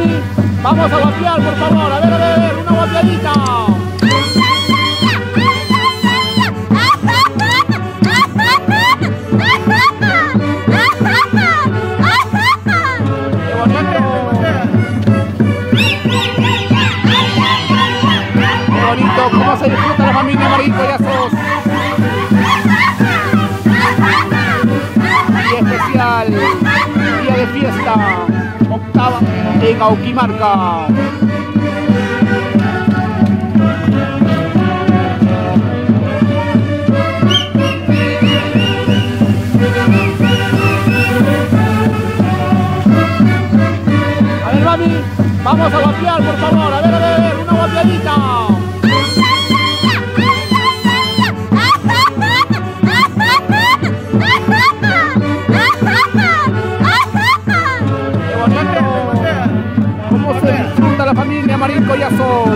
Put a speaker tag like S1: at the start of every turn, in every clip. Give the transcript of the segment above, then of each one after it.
S1: mami, vamos a guapear, por favor. A ver, una guapeadita. ¡Qué bonito! ¡Qué bonito! ¿Cómo se disfruta la familia Marín Collazos? Día especial, día de fiesta, octava en Auquimarca. A ver, mami, vamos a guapear, por favor. A ver, una guapeadita. La familia Marín Collazos,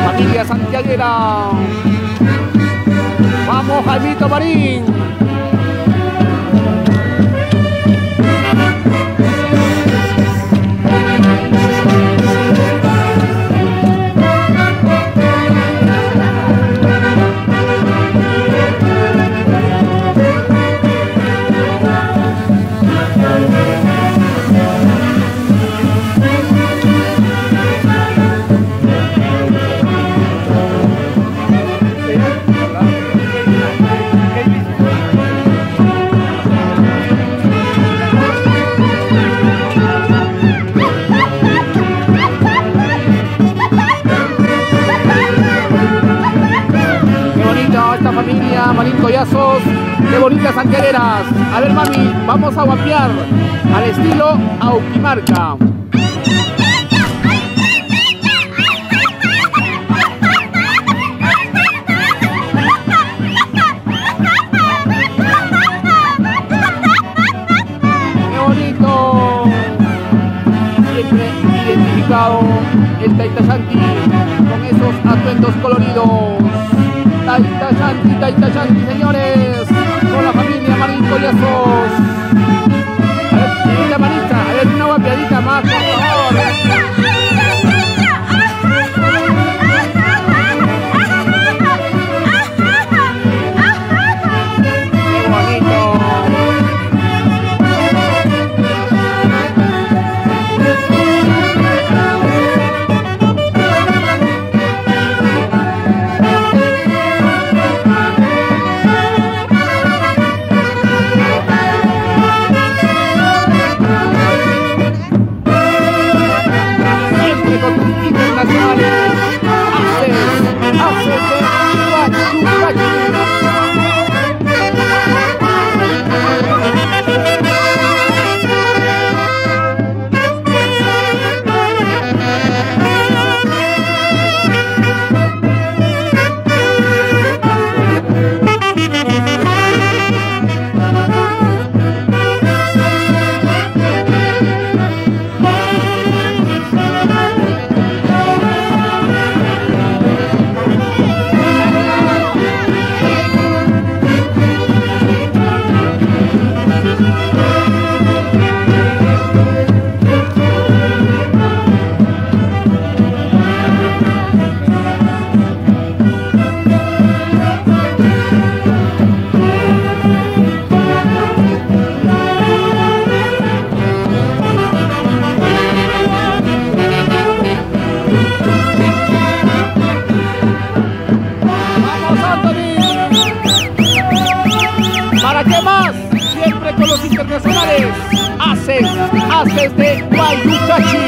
S1: familia santiaguera. Vamos, Jaimito Marín. Familia Marín Collazos, qué bonitas santiagueras. A ver, mami, vamos a guapear al estilo Auquimarca. Qué bonito. Siempre identificado el Taitayanqui con esos atuendos coloridos. Taitayanqui, señores, con la familia Marín Collazos. A ver, la manita, a ver, una guapiadita más, por favor. Qué bonito. ¿Qué más? Siempre con los internacionales. Haces de Guayucachi.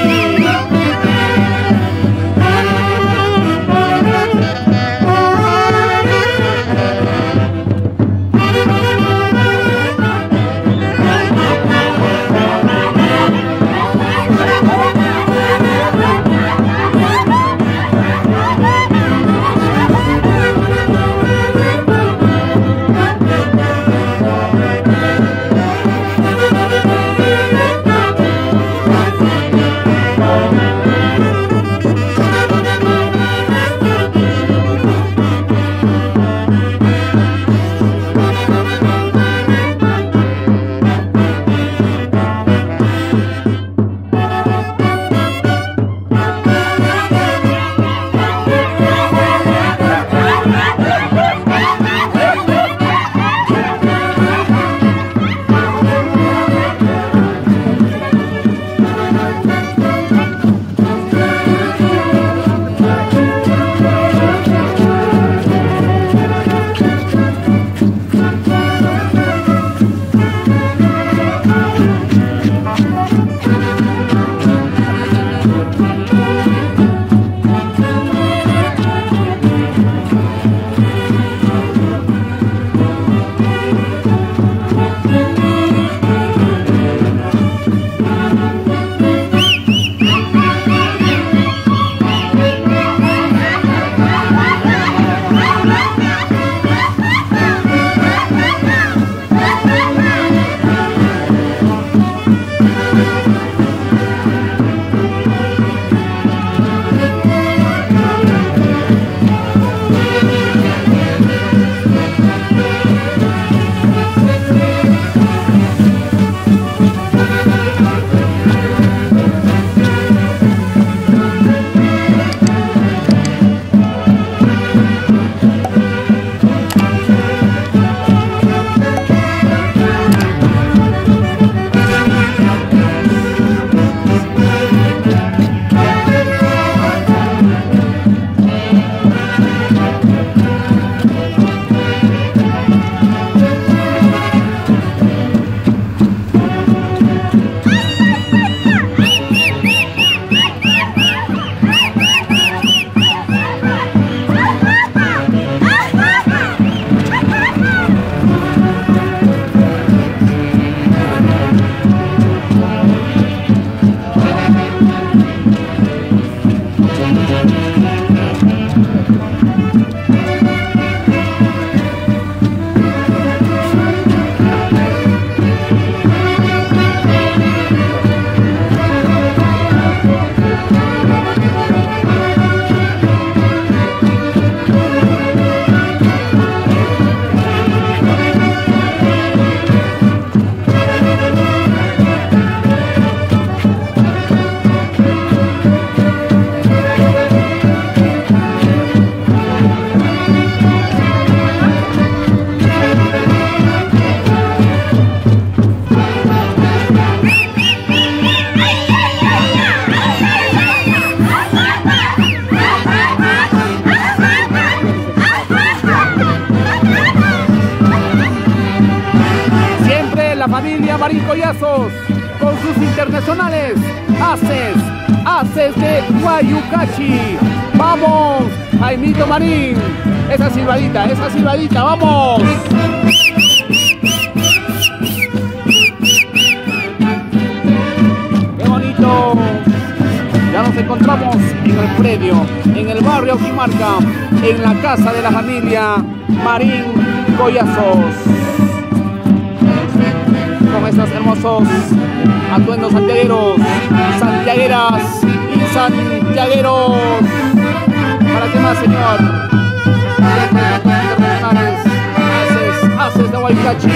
S1: Collazos con sus internacionales. Haces de Guayucachi. Vamos, Jaimito Marín. Esa silbadita, vamos. Qué bonito. Ya nos encontramos en el predio, en el barrio Quimarca, en la casa de la familia Marín Collazos. Con estos hermosos atuendos santiagueros, santiagueras y santiagueros. ¿Para qué más, señor? Haces de Guaycachi.